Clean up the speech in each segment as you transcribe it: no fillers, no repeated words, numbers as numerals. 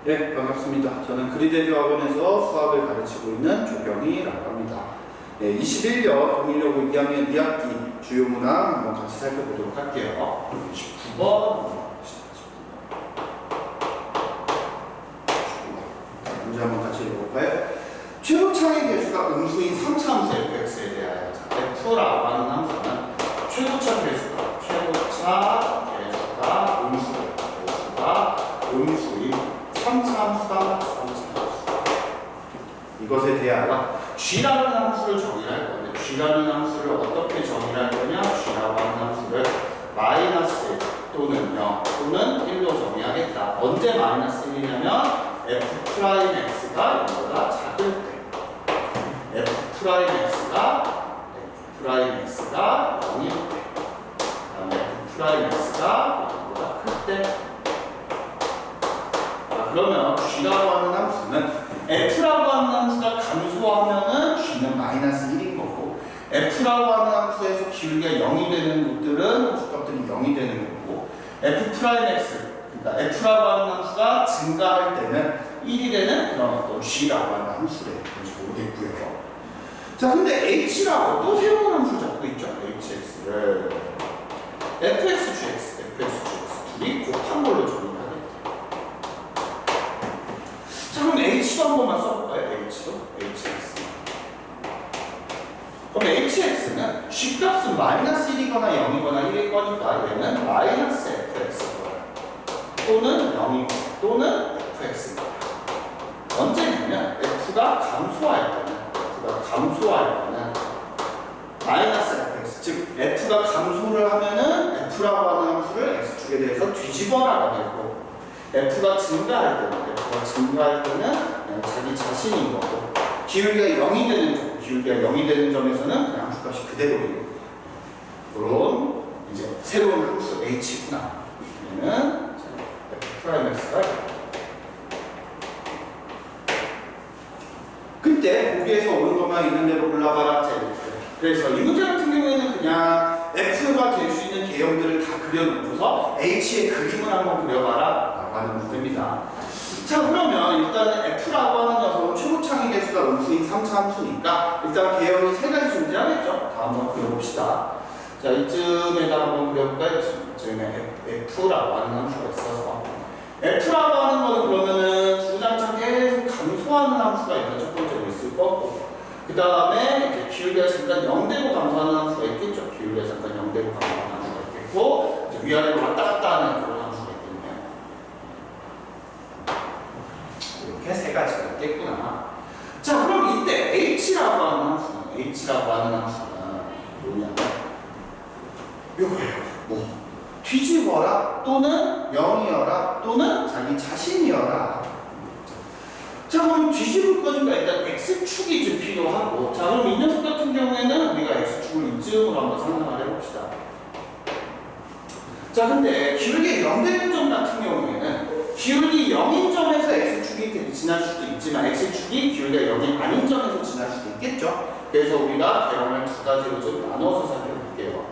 네, 반갑습니다. 저는 그리대교학원에서 수학을 가르치고 있는 조경희라고 합니다. 네, 21년 동일여고 2학년 2학기 주요 문항 한번 같이 살펴보도록 할게요. 19번. 문제 한번 같이 읽어볼까요? 최고차의 개수가 음수인 3차 함수 fx에 대하여 f라고 하는 함수는 최고차 개수가 음수인 3차 함수다. 이것에 대하여 g라는 함수를 정의할 건데 g라는 함수를 어떻게 정의할 거냐? g라고 하는 함수를 마이너스 1 또는 0 또는 1로 정의하겠다. 언제 마이너스 1이냐면 f'x가 0보다 작을 때 f'x가 0일 때 그다음에 f'x가 0보다 클 때. 그러면 g라고 하는 함수는 f라고 하는 함수가 감소하면은 g는 마이너스 1인 거고 f라고 하는 함수에서 기울기가 0이 되는 것들은 함수값들이 0이 되는 거고 f'x 그러니까 f라고 하는 함수가 증가할 때는 1이 되는 그런 어떤 g라고 하는 함수를 모르겠고요. 자, 근데 h라고 또 새로운 함수를 잡고 있죠. hx를 fxgx 둘이 곱한 걸로 정의하겠다. 자, 그럼 h도 한 번만 써볼까요? hx. 그럼 hx는 g값은 마이너스 1이거나 0이거나 1일 거니까 얘는 마이너스 fx 또는 0이고 또는 fx 언제냐면 f가 감소할 때는 마이너스 fx 즉 f가 감소를 하면은 f라고 하는 함수를 x축에 대해서 뒤집어라가 되고 f가 증가할 때는 자기 자신인 거고 기울기가 0이 되는 점에서는 그냥 함수값이 그대로예요. 그런 이제 새로운 함수 h구나. 얘는 f'x가 그때 보기에서 오는 것만 있는 대로 골라봐라. 그래서 이 문제 같은 경우에는 그냥 f가 될 수 있는 개형들을 다 그려놓고서 h의 그림을 한번 그려봐라 라고 하는 문제입니다. 자, 그러면 일단은 f라고 하는 녀석은 최고차의 개수가 음수인 3차 함수니까 일단 개형이 세 가지 존재하겠죠. 다 한번 그려봅시다. 자, 이쯤에다 한번 그려볼까요? 이쯤에 f라고 하는 함수가 있어서 f라고 하는 거는 그러면은 주장창 계속 감소하는 함수가 일단 첫 번째로 있을 거고 그 다음에 이제 기울기가 잠깐 0대로 감소하는 함수가 있겠죠. 기울기가 잠깐 0대로 감소하는 함수가 있겠고 이제 위아래로 왔다 갔다 하는 그런 함수가 있겠네요. 이렇게 세 가지가 있겠구나. 자, 그럼 이때 h라고 하는 함수는 뭐냐면 요거예요. 뭐 뒤집어라 또는 0이어라 또는 자기 자신이어라. 자, 그럼 뒤집을 거니까 일단 x축이 좀 필요하고 자, 그럼 이 녀석 같은 경우에는 우리가 x축을 이쯤으로 한번 상상을 해봅시다. 자, 근데 기울기 0 되는 점 같은 경우에는 기울기 0인 점에서 x축이 지날 수도 있지만 x축이 기울기가 0이 아닌 점에서 지날 수도 있겠죠. 그래서 우리가 개형을 두 가지로 좀 나눠서 살펴볼게요.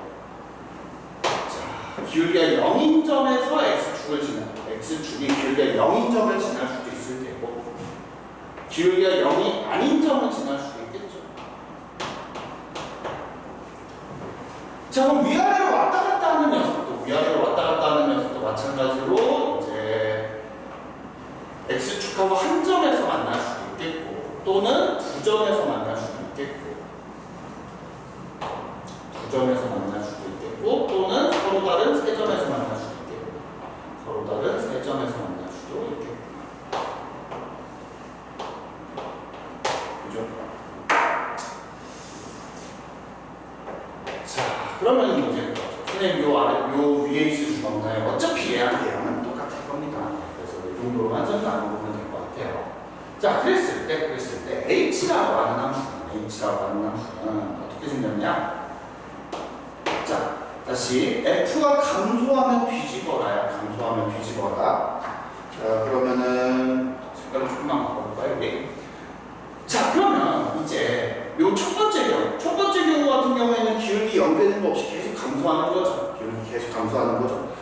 기울기가 0인 점에서 x축이 기울기가 0인 점을 지날 수도 있을 테고 기울기가 0이 아닌 점을 지날 수도 있겠죠. 자, 그럼 위아래로 왔다 갔다 하는 녀석도 마찬가지로 이제 x축하고 한 점에서 만날 수도 있겠고 또는 두 점에서 만날 수도 있겠고 또는 서로 다른 세 점에서 만날 수도 있겠고 그죠? 자, 그러면 이제 선생님 요 위에 있을 수가 없나요? 어차피 얘랑 얘랑은 똑같을 겁니다. 그래서 이 정도로만 좀 나눠보면 될 것 같아요. 자, 그랬을 때 h라고 하는 함수는 어떻게 생겼냐? 자, 다시 f가 감소하면 뒤집어라. 자, 그러면은 색깔을 조금만 바꿔볼까요? 네. 자, 그러면 이제 요 첫 번째 경우 같은 경우에는 기울기 0 되는 거 없이 계속 감소하는 거죠.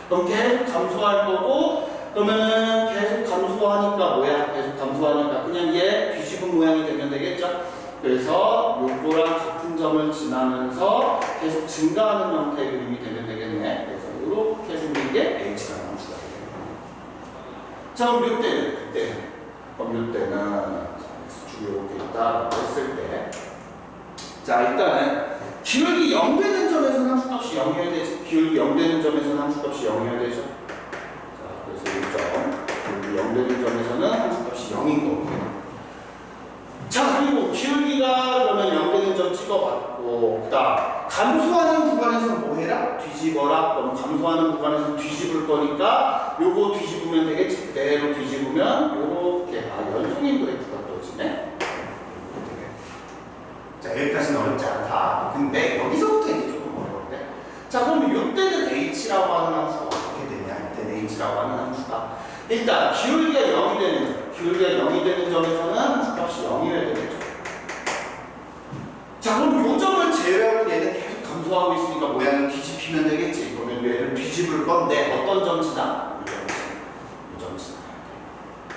그럼 계속 감소할 거고 그러면은 계속 감소하니까 뭐야? 계속 감소하니까 그냥 얘 뒤집은 모양이 되면 되겠죠? 그래서 요거랑 같은 점을 지나면서 계속 증가하는 형태의 그림이 되면 되겠네. 그래서 이렇게 생긴 게 H라는 함수가 되겠네. 자, 그럼 요때는 X축이 이렇게 있다라고 했을 때, 자, 일단은 기울기 0 되는 점에서는 함수값이 0이어야 되지. 기울기 0 되는 점에서는 함수값이 0이어야 되죠. 자, 그래서 1점. 기울기 0 되는 점에서는 함수값이 0인 거고. 자, 그리고 기울기가 그러면 0 되는 점 찍어봤고, 그다음 감소하는 구간에서 뭐 해라? 뒤집어라. 그럼 감소하는 구간에서 뒤집을 거니까 요거 뒤집으면 되겠지. 그대로 뒤집으면 요렇게 연속인 그래프가 떠지네. 자, 여기까지는 어렵지 않다. 근데 여기서부터 이제 조금 어려운데. 자, 그럼 이때는 H라고 하는 함수가 어떻게 되냐? 이때는 H라고 하는 함수가 일단 기울기가 0이 되는 점, 기울기가 0이 되는 점에서는 함수값이 0이어야 되겠죠. 자, 그럼 이 점을 제외하면 얘는 계속 감소하고 있으니까 모양을 뒤집히면 되겠지. 그러면 얘를 뒤집을 건데 어떤 점 지나? 이 점 지나.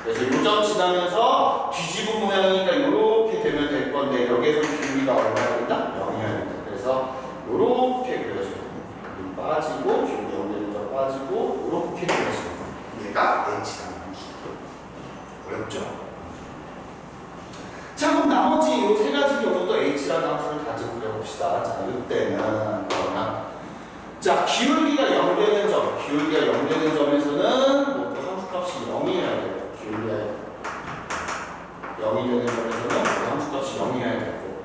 그래서 이 점 지나면서 뒤집은 모양이니까 이렇게 되면 될 건데 여기에서 기울기가 얼마나 된다? 0이어야 된다. 그래서 이렇게 그려져요. 여기 빠지고 기울기 0 되는 점 빠지고 이렇게 그려져요. 얘가 H라는 함수. 어렵죠? 자, 그럼 나머지 이 세 가지 경우도 H라는 함수를 가지고 그려봅시다. 자, 이때는 그러면 자, 기울기가 0 되는 점, 기울기가 0 되는 점에서는 모두 함수값이 0이어야 돼요. 기울기가 0이 되는 점에서는 모두 함수값이 0이어야 되고.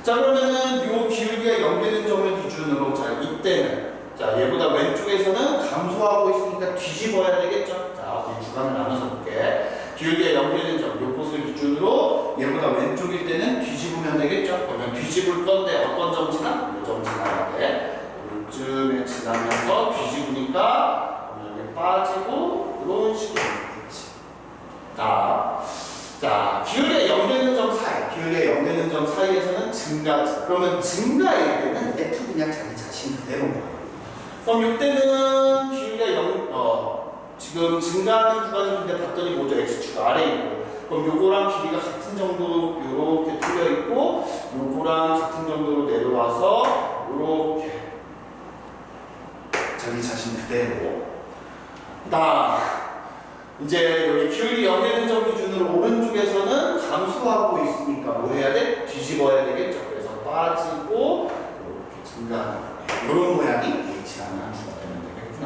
자, 그러면은 이 기울기가 0 되는 점을 기준으로 자, 이때는 자, 얘보다 왼쪽에서는 감소하고 있으니까 뒤집어야 되겠죠? 자, 우리 주간을 나눠서 볼게. 기울기가 0 되는 점, 요것을 기준으로 얘보다 왼쪽일 때는 뒤집으면 되겠죠? 그러면 뒤집을 건데 어떤 점 지나? 요 점 지나야 돼. 요쯤에 지나면서 뒤집으니까 여기 빠지고 이런 식으로 되겠지. 자, 기울기가 0 되는 점 사이, 기울기가 0 되는 점 사이에서는 증가지. 그러면 증가일 때는 F 그냥 자기 자신 그대로인 거예요. 그럼 이때는 기울기가 0, 지금 증가하는 구간인데 봤더니 모두 X축 아래에 있고, 그럼 요거랑 길이가 같은 정도로 요렇게 틀려 있고, 요거랑 같은 정도로 내려와서 요렇게 자기 자신 그대로. 이제 여기 기울기 0 되는 점 기준으로 오른쪽에서는 감소하고 있으니까 뭐 해야 돼? 뒤집어야 되겠죠. 그래서 빠지고 이렇게 증가하는 이런 모양이 H라는 함수가 되면 되겠구나.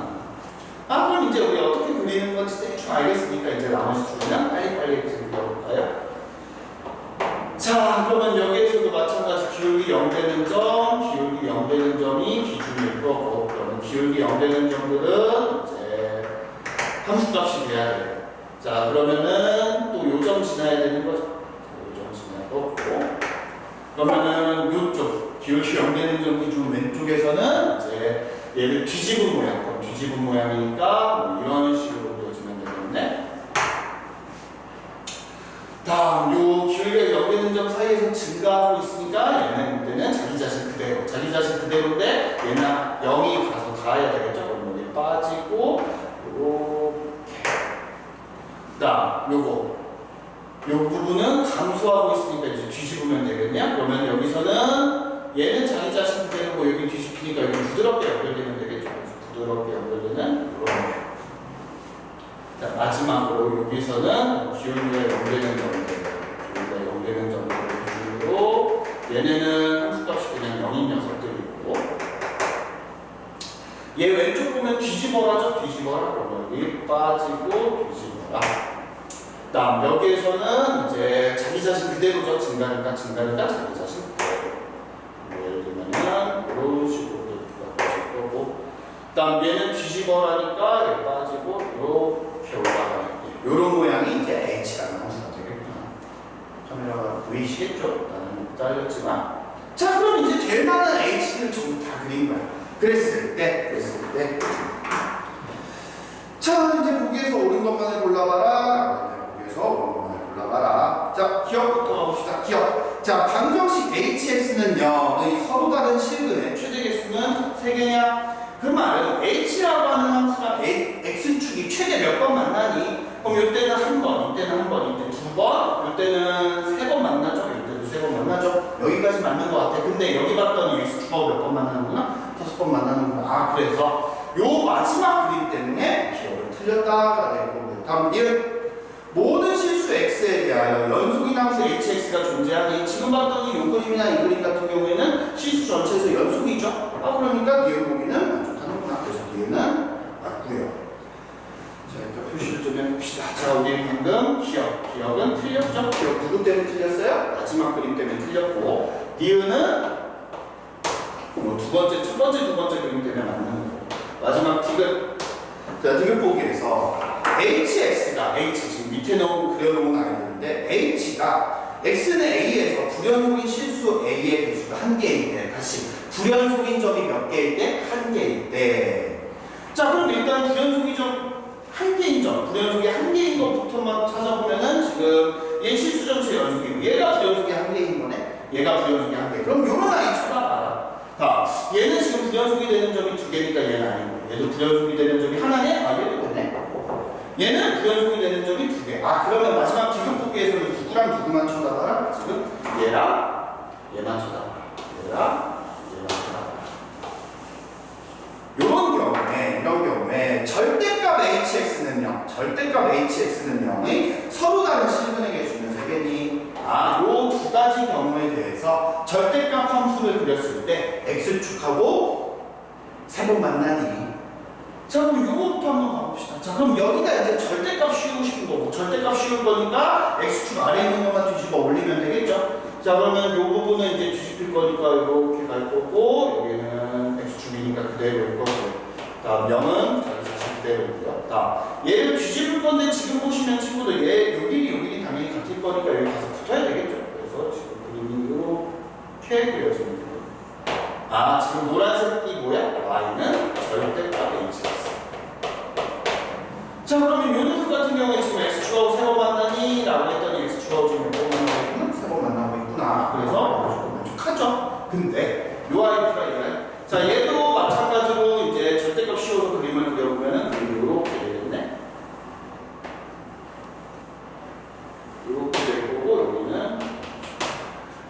그럼 이제 우리 어떻게 그리는 건지 대충 알겠으니까 이제 나머지 줄이나 빨리빨리 그려볼까요? 자, 그러면 여기에서도 마찬가지 기울기 0 되는 점, 기울기 0 되는 점이 기준일 거고, 그러면 기울기 0 되는 점들은 이제 함수값이 돼야 돼요. 자, 그러면은 또 요 점 지나야 되는 거죠. 요 점 지나야 되고, 그러면은 요쪽 기울기 0 되는 점 기준 왼쪽에서는 이제 얘를 뒤집은 모양, 그럼 뒤집은 모양이니까 뭐 이런 식으로 그려주면 되겠네. 다음, 요 기울기가 0 되는 점 사이에서 증가하고 있으니까 얘는 이때는 자기 자신 그대로, 자기 자신 그대로인데 얘는 0이 가서 닿아야 되겠죠. 그럼 여기 빠지고 요렇게. 다음, 요 부분은 감소하고 있으니까 이제 뒤집으면 되겠냐? 그러면 여기서는 얘는 자기 자신 그대로고 여기 뒤집히니까 여기 부드럽게 연결되면 되겠죠. 부드럽게 연결되는 이런 거. 자, 마지막으로 여기서는 기울기가 0 되는 점들, 기울기가 0 되는 점들을 기준으로 얘네는 함수값이 그냥 0인 녀석들이고, 얘 왼쪽 보면 뒤집어라죠. 뒤집어라. 그러면 여기 빠지고 뒤집어라. 다음 여기에서는 이제 자기 자신 그대로죠. 증가니까 자기 자신 그대로. 예를 들면은 이런 식으로 바꿔줄 거고, 다음 얘는 뒤집어라니까 얘 빠지고 이렇게 올라가는 이런 모양이 이제 H라는 함수가 되겠구나. 카메라가 보이시겠죠? 나는 잘렸지만. 자, 그럼 이제 될 만한 H를 전부 다 그린 거야. 그랬을 때. 자, 이제 보기에서 옳은 것만을 골라봐라. 보기에서 옳은 것만을 골라봐라. 자, 기억부터 가봅시다. 기억. 자, 방정식 HX는 0의 서로 다른 실근의 최대 개수는 3개냐? 그 말은 H라고 하는 함수가 X축이 최대 몇 번 만나냐? 이때는 한 번, 이때 두 번, 이때는 세 번 만나죠. 이때도 세 번 만나죠. 여기까지 맞는 것 같아. 근데 여기 봤더니 x 축하고 몇 번 만나는구나? 5번 만나는구나. 아, 그래서 요 마지막 그림 때문에 기억을 틀렸다가 되고, 다음 1. 모든 실수 x에 대하여 연속인 함수 hx가 존재하니, 지금 봤더니 요 그림이나 이 그림 같은 경우에는 실수 전체에서 연속이죠. 아, 그러니까 니은 보기는 만족하는구나. 그래서 니은은 맞고요. 자, 일단 표시를 좀 해봅시다. 자, 우리 방금 기억은 틀렸죠? 기억 누구 때문에 틀렸어요? 마지막 그림 때문에 틀렸고, 니은은 뭐 첫 번째 그림 때문에 맞는 거고, 마지막 디귿. 자, 디귿 보기에서 hx가 지금 밑에 그려놓은 아이들인데, h가 x는 a에서 불연속인 실수 a의 개수가 1개일 때, 다시 불연속인 점이 몇 개일 때? 1개일 때. 자, 그럼 일단 불연속인 점 1개인 점, 불연속이 1개인 것부터만 찾아보면은 지금 얘 실수 전체 연속이고, 얘가 불연속이 1개인 거네. 얘가 불연속이 1개. 그럼 요런 아이 쳐다봐라. 자, 얘는 지금 불연속이 되는 점이 2개니까 얘는 아니고, 얘도 불연속이 되는 점이 하나네? 아, 얘도 되네. 얘는 불연속이 되는 점이 2개. 아, 그러면 마지막 디귿 보기에서는 누구랑 누구만 쳐다봐라? 지금 얘랑 얘만 쳐다봐라. 얘랑 얘만 쳐다봐라. 이런 경우에 절대값 hx는 0의 서로 다른 실근의 개수는 3개니, 아, 요 두 가지 경우에 대해서 절대값 함수를 그렸을 때 x축하고 3번 만나니. 자, 그럼 요거부터 한번 가봅시다. 자, 그럼 여기다 이제 절대값 씌우고 싶은 거고, 절대값 씌울 거니까 x축 아래에 있는 것만 뒤집어 올리면 되겠죠? 자, 그러면 요 부분은 이제 뒤집힐 거니까 이렇게 갈 거고, 여기는 x축이니까 그대로일 거고, 다음 0은 자기 자신 그대로고요. 자, 얘를 뒤집을 건데 지금 보시면 친구들 요 길이 당연히 같을 거니까 여기 가서 붙어야 되겠죠? 그래서 지금 그림이 이렇게 그려지는 거예요. 아, 지금 노란색이 뭐야? y는 절대값 hx. 자, 그러면 요 녀석 같은 경우에 지금 x축하고 3번 만나니? 라고 했더니 x축하고 지금 몇 번 만나고 있구나? 3번 만나고 있구나. 그래서 만족하죠. 근데 요 아이가 얘는, 자, 얘도 마찬가지로 이제 절대값 씌워서 그림을 그려보면은 이렇게 되겠네. 이렇게 될 거고, 여기는.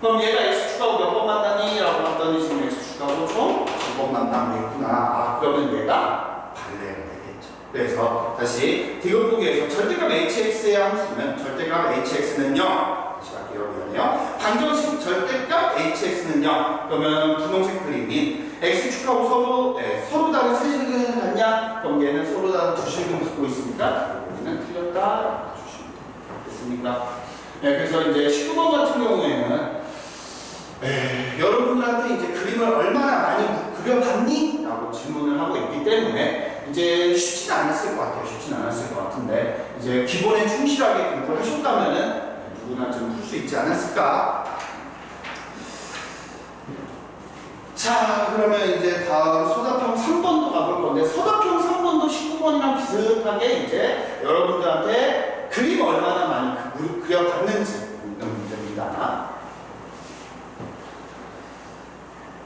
그럼 얘가 x축하고 몇 번 만나니? 라고 했더니 지금 x축하고 총 2번 만나고 있구나. 아, 그러면 얘가 발레가 되겠죠. 그래서 다시 디귿 보기에서 절대값 hx의 함수는, 절대값 hx는 0. 다시 갈게요. 미안해요. 방정식 절대값 hx는 0. 그러면 분홍색 그림인 x축하고 서로 다른 세 실근을 갖냐? 그럼 얘는 서로 다른 두 실근 갖고 있으니까 여기는 틀렸다. 주시면 됐습니까? 네, 그래서 이제 19번 같은 경우에는 여러분들한테 이제 그림을 얼마나 많이 그려봤니? 라고 질문을 하고 있기 때문에 이제 쉽지는 않았을 것 같아요. 쉽지는 않았을 것 같은데, 이제 기본에 충실하게 공부를 하셨다면은 누구나 좀 풀 수 있지 않았을까? 자, 그러면 이제 다음 서답형 3번도 가볼 건데, 서답형 3번도 19번이랑 비슷하게 이제 여러분들한테 그림 얼마나 많이 그려봤는지 묻는 문제입니다.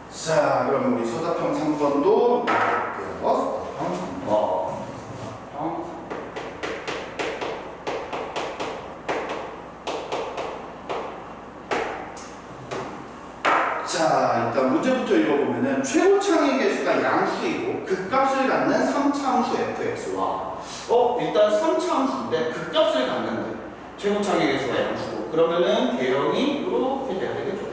자, 그럼 우리 서답형 3번도 볼게요. 서답형 3번. 자, 일단 문제부터 읽어보면은 최고창의 개수가 양수이고 극값을 갖는 3차함수 fx와 일단 3차함수인데 극값을 갖는데 최고창의 개수가 양수고, 그러면은 개형이 이렇게 돼야 되겠죠.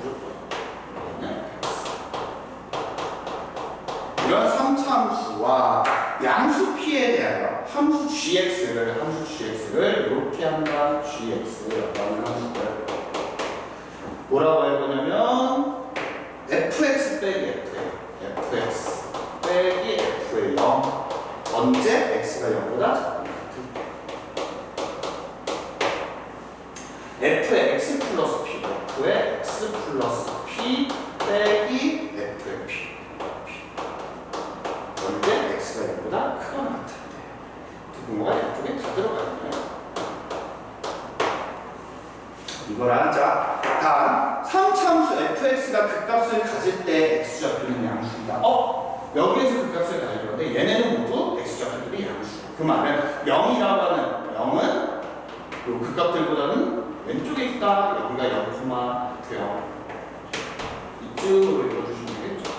이런 3차함수와 양수 p에 대하여 함수 gx를 이렇게 한다. gx라는 함수를 뭐라고 할 거냐면 fx 빼기 fx 빼기 f의 0. 언제 x가 0보다 작은 f의 x 플러스 p, f의 x 플러스 p 빼기 f의 p. 언제 x가 0보다 크거나 같은데 두 분모가 양쪽에 다 들어가요. 이걸 하자. 단 3차함수 fx가 극값을 가질 때 x좌표는 양수이다. 여기에서 극값을 가질 건데 얘네는 모두 x좌표들이 양수. 그 말은 0이라고 하는 0은 요 극값들보다는 왼쪽에 있다. 여기가 0,9요. 이쯤으로 읽어주시면 되겠죠.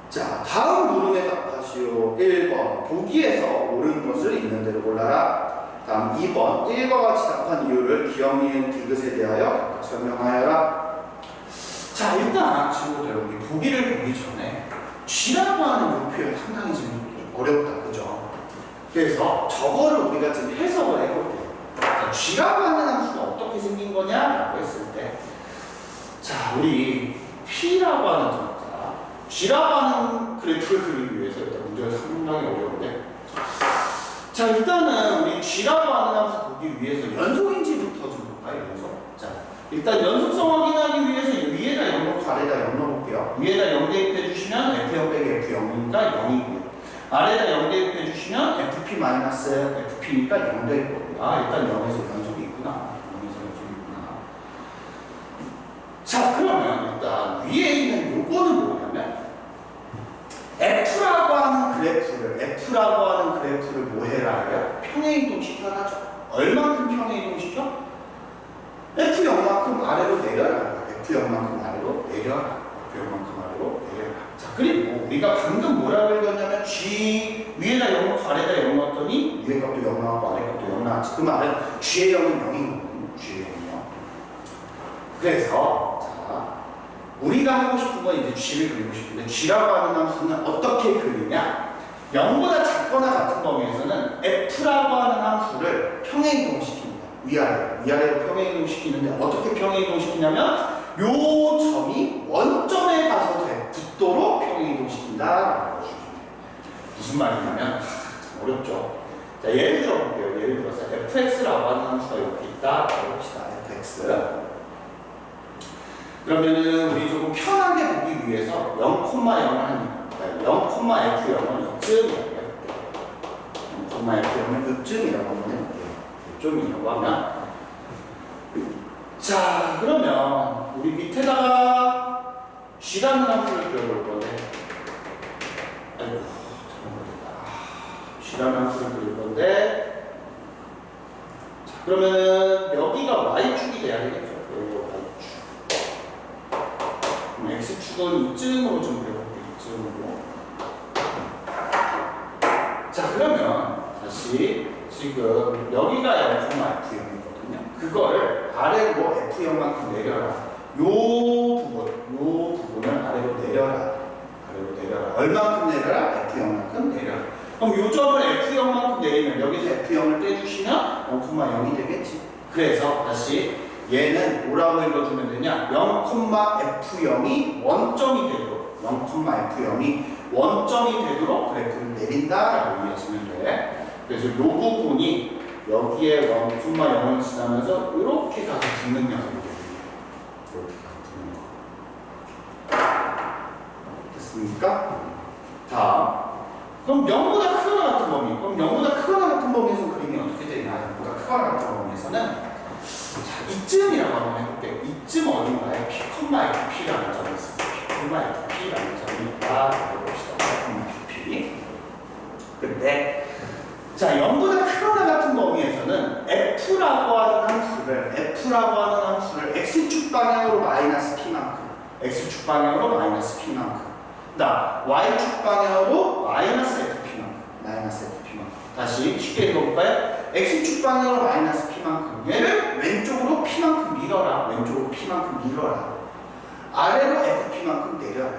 자, 다음 물음에 답하시오. 1번 보기에서 옳은 것을 있는 대로 골라라. 다음 2번 1과 같이 답한 이유를 기억, 니은, 디귿에 대하여 설명하여라. 자, 일단 친구들 우리 보기를 보기 전에 쥐라고 하는 목표가 상당히 좀 어렵다, 그죠? 그래서 저거를 우리가 좀 해석을 해볼게요. 자, 쥐라고 하는 함수가 어떻게 생긴 거냐라고 했을 때, 자, 우리 P라고 하는 점자, 쥐라고 하는 그래프를 그리기 위해서 일단 문제가 상당히 어려운데, 자, 일단은 우리 G라고 하는 함수 보기 위해서 연속인지부터 좀 볼까요? 연속. 자, 일단 연속성 확인하기 위해서 위에다 0 넣고 아래다 0 넣어볼게요. 위에다 0 대입해 주시면 F0 빼기 F0이니까 0이고요. 아래다 0 대입해 주시면 FP 마이너스 FP니까 0 될 거고요. 아, 일단 0에서 연속이 있구나. 0에서 연속이 있구나. 자, 그러면 일단 위에 있는 요거는 뭐냐면 F라고 하는 그래프를 뭐 해라? 평행이동 시켜라죠. 얼만큼 평행이동 시켜? F0만큼 아래로 내려라. F0만큼 아래로 내려라. F0만큼 아래로 내려라. 자, 그리고 우리가 방금 뭐라고 읽었냐면 G 위에다 0 넣고 아래다 0 넣었더니 위에 값도 0 나왔고 아래 값도 0 나왔지. 그 말은 G의 0은 0이거든요. G의 0이요. 그래서 자, 우리가 하고 싶은 건 이제 G를 그리고 싶은데 G라고 하는 함수는 어떻게 그리냐? 0보다 작거나 같은 범위에서는 F라고 하는 함수를 평행이동시킵니다. 위아래로 평행이동시키는데 어떻게 평행이동시키냐면 요 점이 원점에 가서 붙도록 평행이동시킨다라고 해주시면 돼요. 무슨 말이냐면 어렵죠. 자, 예를 들어 볼게요. 예를 들어서 fx라고 하는 함수가 이렇게 있다. 해봅시다. fx. 그러면은 우리 조금 편하게 보기 위해서 0,0을 하니까 0,f0은 이쯤이라고 해볼게요. 0,f0은 이쯤이라고 하면 해볼게요. 이쯤이라고 하면 자, 그러면 우리 밑에다가 G라는 함수를 그려볼 건데 아이고 잘못했다. G라는 함수를 그릴 건데 자, 그러면은 여기가 Y축이 돼야 되겠죠. 여기가 Y축. 그럼 X축은 이쯤으로 좀 그려볼게요. 이쯤으로. 자, 그러면 다시 지금 여기가 0,F0이거든요. 그걸 아래로 F0만큼 내려라. 요 부분을 아래로 내려라. 얼만큼 내려라? F0만큼 내려라. 그럼 요 점을 F0만큼 내리면 여기서 F0을 떼주시면 0,0이 되겠지. 그래서 다시 얘는 뭐라고 읽어주면 되냐? 0,F0이 원점이 되도록 0,F0이 원점이 되도록 그래프를 내린다라고 이해하시면 돼. 그래서 요 부분이 여기에 0,0을 지나면서 이렇게 가서 붙는 녀석이 되거든요. 이렇게 가서 붙는 거. 됐습니까? 다음. 그럼 0보다 크거나 같은 범위. 그럼 0보다 크거나 같은 범위에서 그림이 어떻게 되냐? 0보다 크거나 같은 범위에서는 자, 이쯤이라고 한번 해볼게요. 이쯤 어딘가에 P,FP라는 점이 있어요. P,FP라는 점이 있다. 해봅시다. P. 근데 자, 0보다 크거나 같은 범위에서는 F라고 하는 함수를 X축 방향으로 마이너스 P만큼, X축 방향으로 마이너스 P만큼, Y축 방향으로 마이너스 FP만큼, 다시 쉽게 읽어볼까요? X축 방향으로 마이너스 P만큼, 얘를 왼쪽으로 P만큼 밀어라. 아래로 FP만큼 내려라.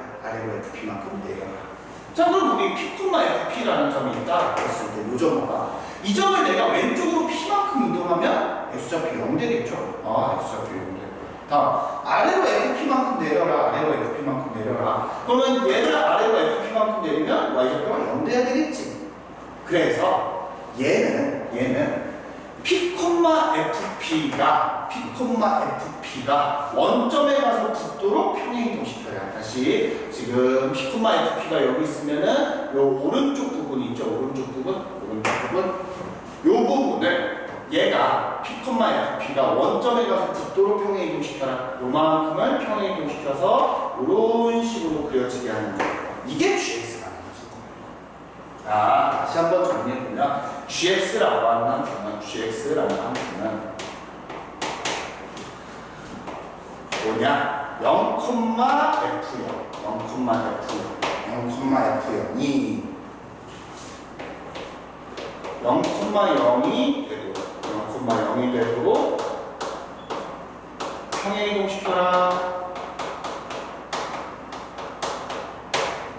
자, 그럼 우리 P,FP라는 점이 있다 했을 때 이 이 점을 내가 왼쪽으로 P만큼 이동하면 X좌표 0 되겠죠? X좌표 0 되고. 다음, 아래로 FP만큼 내려라. 그러면 얘를 아래로 FP만큼 내리면 Y좌표가 0 돼야 되겠지. 그래서 얘는 P,FP가 원점에 가서 붙도록 평행이동시켜야. 다시 지금 P,FP가 여기 있으면은 요 오른쪽 부분 있죠. 오른쪽 부분 요 부분을 얘가 P,FP가 원점에 가서 붙도록 평행이동시켜라. 요만큼을 평행이동시켜서 이런 식으로 그려지게 하는 거. 이게 GS라는 거예요. 다시 한번 정리해보면 gx라고 하는 함수는 뭐냐? 0,f0이 0,0이 되도록 평행이동시켜라.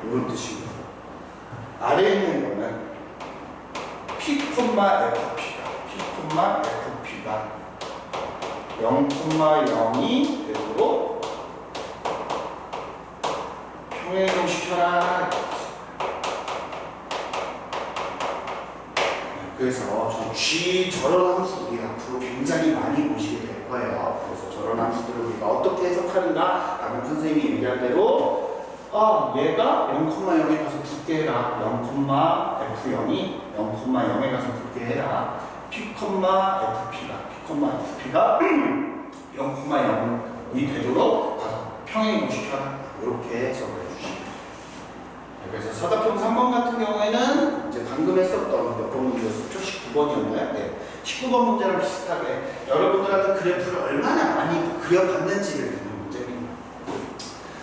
이런 뜻이고요. 아래에 있는 거는 P,FP가 0,0이 되도록 평행이동시켜라. 그래서 저런 함수 우리 앞으로 굉장히 많이 보시게 될 거예요. 그래서 저런 함수들을 우리가 어떻게 해석하는가? 라면 선생님이 얘기한 대로 얘가 0,0에 가서 붙게 해라. 0,f0이 0,0에 가서 붙게 해라. P,FP가 0,0이 되도록 가서 평행이동시켜라. 이렇게 해석을 해주시면 돼요. 그래서 사다평 3번 같은 경우에는 이제 방금 했었던 몇 번 문제였었죠? 19번이었나요? 네. 19번 문제랑 비슷하게 여러분들한테 그래프를 얼마나 많이 그려봤는지를 묻는 문제입니다.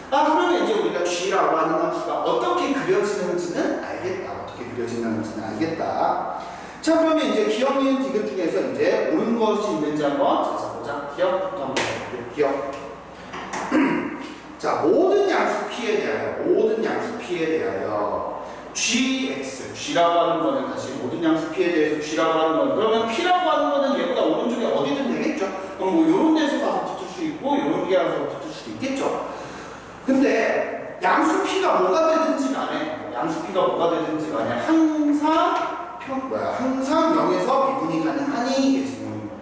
그러면 이제 우리가 G라고 하는 함수가 어떻게 그려지는지는 알겠다. 자, 그러면 이제 기억, 니은, 디귿 중에서 이제 옳은 것이 있는지 한번 찾아보자. 기억부터 한번 해볼게요. 기억. 자, 모든 양수 P에 대하여 G라고 하는 거는 다시 모든 양수 P에 대해서 G라고 하는 거는 그러면 P라고 하는 거는 얘보다 오른쪽에 어디든 되겠죠? 그럼 뭐 요런 데서 가서 붙을 수 있고 요런 데 가서 붙을 수도 있겠죠? 근데 양수 P가 뭐가 되든지 간에 항상 0에서 미분이 가능하니 이게 질문인 거예요.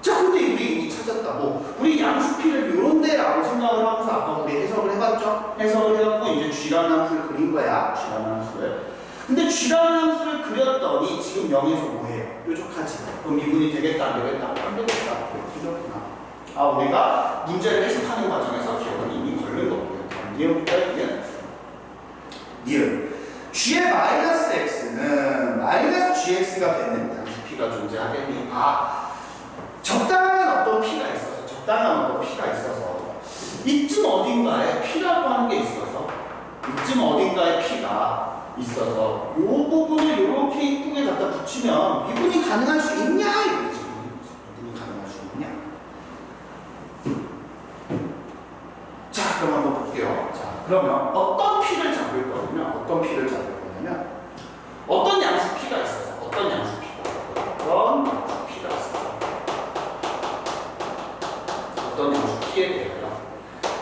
자, 근데 우리 이미 찾았다고 우리 양수 P를 요런 데라고 생각을 하면서 아까 우리 해석을 해봤죠? 해석을 해갖고 이제 G라는 함수를 그린 거야. 근데 G라는 함수를 그렸더니 지금 0에서 뭐해요? 뾰족하지. 그럼 미분이 되겠다 안 되겠다? 안 되겠다. 이렇구나. 우리가 문제를 해석하는 과정에서 기억은 이미 걸린 거고요. 니은 G의 마이너스 X는 마이너스 GX가 되는 양수 P가 존재하겠니? 적당한 어떤 P가 있어서 이쯤 어딘가에 P라고 하는 게 있어서 이 부분을 이렇게 이쁘게 갖다 붙이면 미분이 가능할 수 있냐? 이거지. 미분이 가능할 수 있냐? 자, 그럼 한번 볼게요. 자, 그러면 어떤 P를 잡을 거냐면 어떤 양수 P가 있어서 어떤 양수 P에 대하여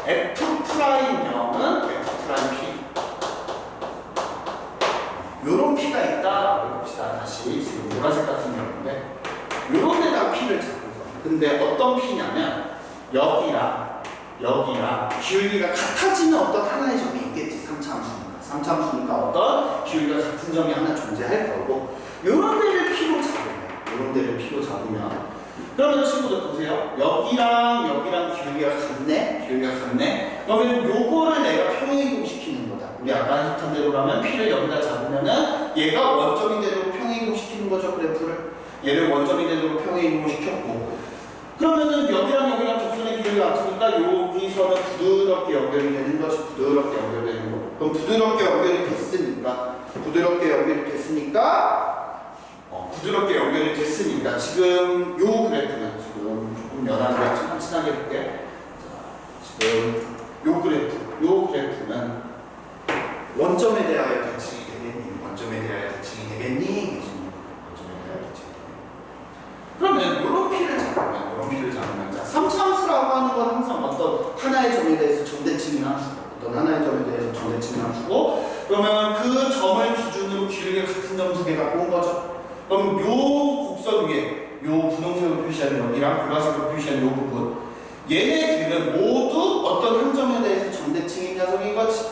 F'형은 F'P 요런 P가 있다라고 해봅시다. 다시 지금 보라색 같은 경우인데 요런 데다 P를 잡을 거예요. 근데 어떤 P냐면 여기랑 기울기가 같아지는 어떤 하나의 점이 있겠지. 3차함수니까 어떤 기울기가 같은 점이 하나 존재할 거고 요런 데를 P로 잡으면 그러면 친구들 보세요. 여기랑 기울기가 같네. 그러면 요거를 내가 평행이동시키는 거다. 우리 아까 했던 대로라면 P를 여기다 잡으면은 얘가 원점이 되도록 평행이동시키는 거죠. 그래프를 얘를 원점이 되도록 평행이동시켰고 그러면은 여기랑 접선의 기울기가 같으니까 여기서는 부드럽게 연결이 되는 거지. 부드럽게 연결되는 거. 그럼 부드럽게 연결이 됐으니까 지금 요 그래프는 지금 조금 연한데 친하게 볼게. 자, 지금 요 그래프는 원점에 대하여 대칭이 되겠니? 그러면 이런 P를 잡으면 자, 3차함수라고 하는 건 항상 어떤 하나의 점에 대해서 점대칭인 함수고 그러면 그 점을 기준으로 기울기가 같은 점 두 개 갖고 온 거죠. 그럼 요 곡선 위에 요 분홍색으로 표시한 여기랑 보라색으로 표시한 요 부분 얘네들은 모두 어떤 한 점에 대해서 점대칭인 녀석인 거지.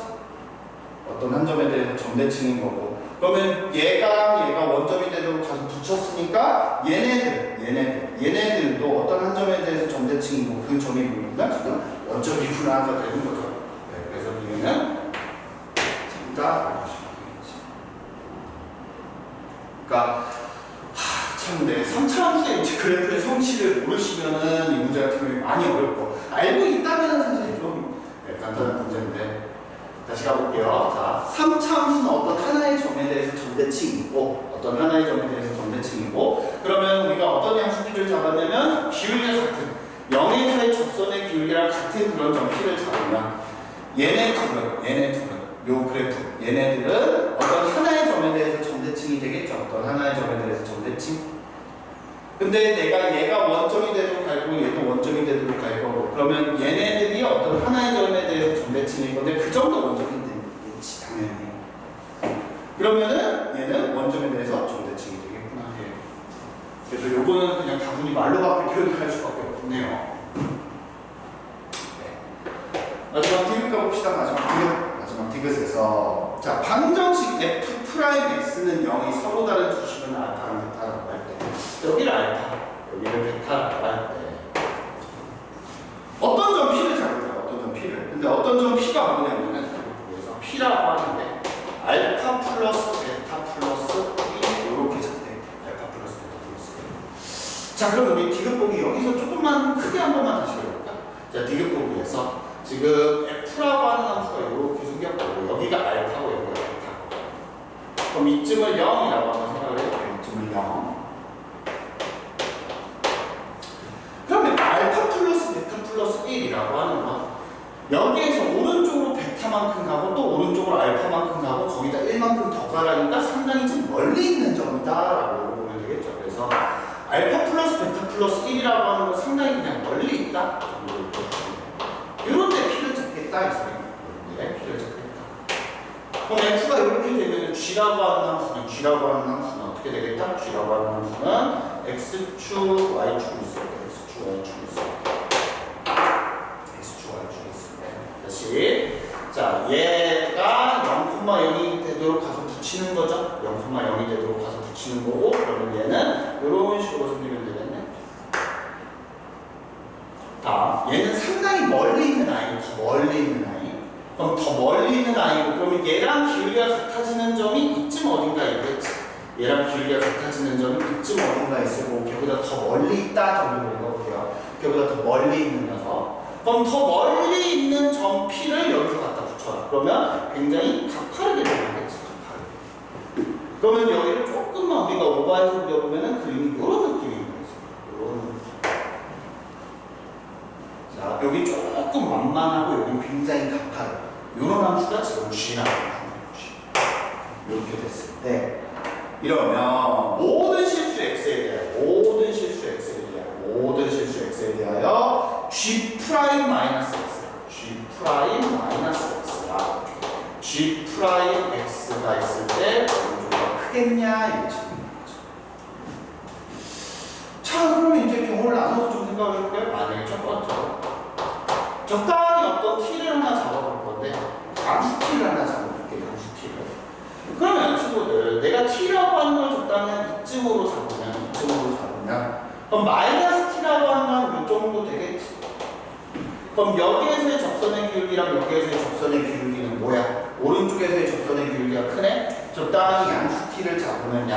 그러면 얘가 원점이 되도록 가서 붙였으니까 얘네들도 어떤 한 점에 대해서 점대칭이고 그 점이 뭐냐 지금 원점이구나가 되는 거죠. 네, 그래서 얘는 정답. 그러니까 참네 3차함수의 인티그래프의 성질을 모르시면은 이 문제 같은 경우에 많이 어렵고 알고 있다면 사실 좀 간단한 문제인데 다시 가볼게요. 자, 3차함수는 어떤 하나의 점에 대해서 점대칭이 있고 어떤 하나의 점에 대해서 점대칭이 있고 그러면 우리가 어떤 양수 P를 잡았냐면 기울기가 같은 0에서의 접선의 기울기랑 같은 그런 점 P를 잡으면 얘네 둘은 요 그래프 얘네들은 어떤 하나의 점에 대해서 점대칭이 되겠죠. 어떤 하나의 점에 대해서 점대칭. 근데 내가 얘가 원점이 되도록 갈 거고 얘도 원점이 되도록 갈 거고 그러면 얘네들이 어떤 하나의 점에 대해서 점대칭일 건데 그 정도 원점이 되겠지 당연히. 그러면은 얘는 원점에 대해서 점대칭이 되겠구나. 예. 그래서 요거는 그냥 다분히 말로밖에 표현할 수밖에 없네요. 네. 마지막 디귿 가봅시다. 마지막 디귿에서 자 방정식 F'X는 0이 서로 다른 두 식은 알파랑 베타라고 할 때 여기를 알파, 여기를 베타라고 할 때 어떤 점 P를 잡을까요? 어떤 점 P를. 근데 어떤 점 P가 뭐냐면은 그래서 P라고 하는데 알파 플러스 베타 플러스 B 이렇게 잡대. 알파 플러스 베타 플러스 B. 자 그럼 우리 디귿 보기 여기서 조금만 크게 한 번만 다시 해볼까? 자 디귿 보기에서 지금 F라고 하는 함수가 이렇게 생겼고 여기가 알파고 여기가 베타고 그럼 이쯤을 0이라고 한번 생각을 해볼게요. 이쯤을 0 그러면 알파 플러스 베타 플러스 1이라고 하는 건 여기에서 오른쪽으로 베타만큼 가고 또 오른쪽으로 알파만큼 가고 거기다 1만큼 더 가라니까 상당히 좀 멀리 있는 점이다 라고 보면 되겠죠. 그래서 알파 플러스 베타 플러스 1이라고 하는 건 상당히 그냥 멀리 있다 이런 데 P를 잡겠다 이 소리입니다. 이런 데 P를 잡겠다. 그럼 F가 이렇게 되면 G라고 하는 함수는 어떻게 되겠다? G라고 하는 함수는 X축, Y축이 있어요. X축, Y축이 있어요. X축, Y축이 있어요. 다시 자 얘가 0,0이 되도록 가서 붙이는 거죠. 0,0이 되도록 가서 붙이는 거고 그러면 얘는 이런 식으로 생기면 되겠네. 다음 얘는 상당히 멀리 있는 아이, 더 멀리 있는 아이. 그럼 더 멀리 있는 아이고 그러면 얘랑 기울기가 같아지는 점이 이쯤 어딘가 있겠지. 얘랑 기울기가 같아지는 점이 이쯤 어딘가 있을 거고 걔보다 더 멀리 있다 정도로 읽어볼게요. 걔보다 더 멀리 있는 녀석. 그럼 더 멀리 있는 점 P를 여기서 갖다 붙여라. 그러면 굉장히 가파르게 되겠지. 가파르게. 그러면 여기를 조금만 우리가 오버해서 그려보면 그림이 이런 느낌인 거지. 이런 느낌. 자, 여기 조금 완만하고 여기 굉장히 가파르. 이런 함수가 지금 G라고 합니다. 이렇게 됐을 때 이러면 모든 실수 X에 대하여 G 프라임 마이너스 X야. G 프라임 X가 있을 때 어느 크겠냐 이게 질문인 거죠. 자, 그러면 이제 경우를 나눠서 좀 생각을 해볼까요? 만약에 첫 번째로 적당히 어떤 T를 하나 잡아볼 건데 양수 T를 하나 잡아볼게요. 양수 T를. 그러면 친구들 내가 T라고 하는 걸 적당히 이쯤으로 잡으면 그럼 마이너스 T라고 하는 건 이 정도 되겠지. 그럼 여기에서의 접선의 기울기랑 여기에서의 접선의 기울기는 뭐야? 오른쪽에서의 접선의 기울기가 크네? 적당히 양수 T를 잡으면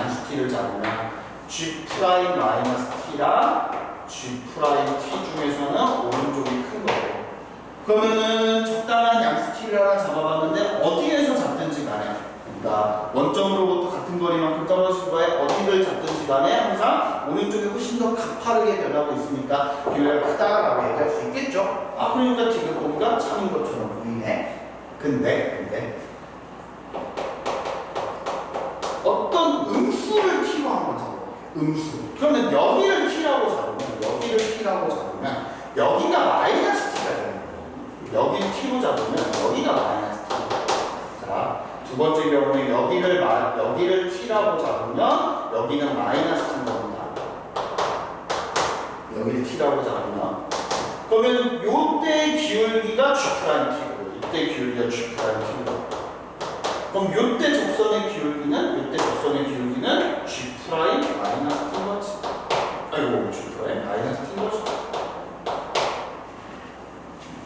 G 프라임 마이너스 T랑 G 프라임 T 중에서는 오른쪽이 큰 거고 그러면은 적당한 양수 T를 하나 잡아봤는데 어디에서 잡든지 간에 그러니까 원점으로부터 같은 거리만큼 떨어진 거에 어디를 잡든지 간에 항상 오른쪽이 훨씬 더 가파르게 변하고 있으니까 기울기가 크다라고 얘기할 수 있겠죠. 아 그러니까 지금 보니까 참인 것처럼 보이네. 근데 어떤 음수를 T로 한번 잡아볼게요. 음수. 그러면 여기를 T라고 잡으면 여기가 마이너스 T가 되는 거예요. 여기를 T로 잡으면 여기가 마이너스 T. 자, 두 번째 경우에 여기를 T라고 잡으면 여기는 마이너스 T인 겁니다. 여기를 T라고 잡으면 그러면 요때의 기울기가 G'T고 이때 기울기가 G'T고 그럼 요때 접선의 기울기는 G' 마이너스 T인 거지. 아이고 G' 마이너스 T인 거지.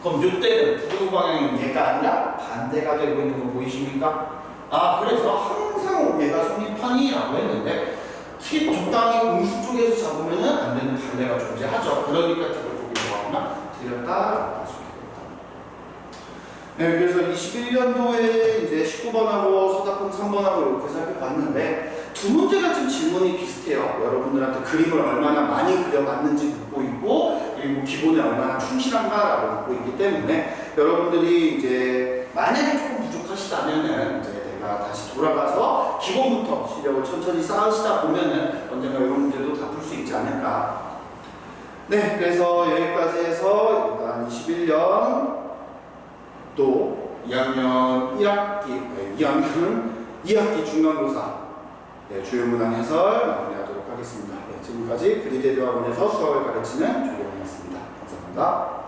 그럼 요때는 부등호 방향이 얘가 아니라 반대가 되고 있는 거 보이십니까? 아 그래서 항상 얘가 성립하니라고 했는데 적당히 음수 쪽에서 잡으면 안 되는 관례가 존재하죠. 그러니까 그걸 보기 좋아하거나 드렸다. 네, 그래서 21년도에 이제 19번하고 서답금 3번하고 이렇게 살펴봤는데 두 문제가 좀 질문이 비슷해요. 여러분들한테 그림을 얼마나 많이 그려봤는지 묻고 있고 그리고 기본에 얼마나 충실한가라고 묻고 있기 때문에 여러분들이 이제 만약에 조금 부족하시다면은 이제 내가 다시 돌아가서 기본부터 실력을 천천히 쌓으시다 보면은 언젠가 이런 문제도 다 풀 수 있지 않을까. 네, 그래서 여기까지 해서 일단 21년 또 2학년 1학기, 2학기 중간고사 주요 문항 해설 마무리하도록 하겠습니다. 지금까지 그리대대학원에서 수학을 가르치는 조경이었습니다. 감사합니다.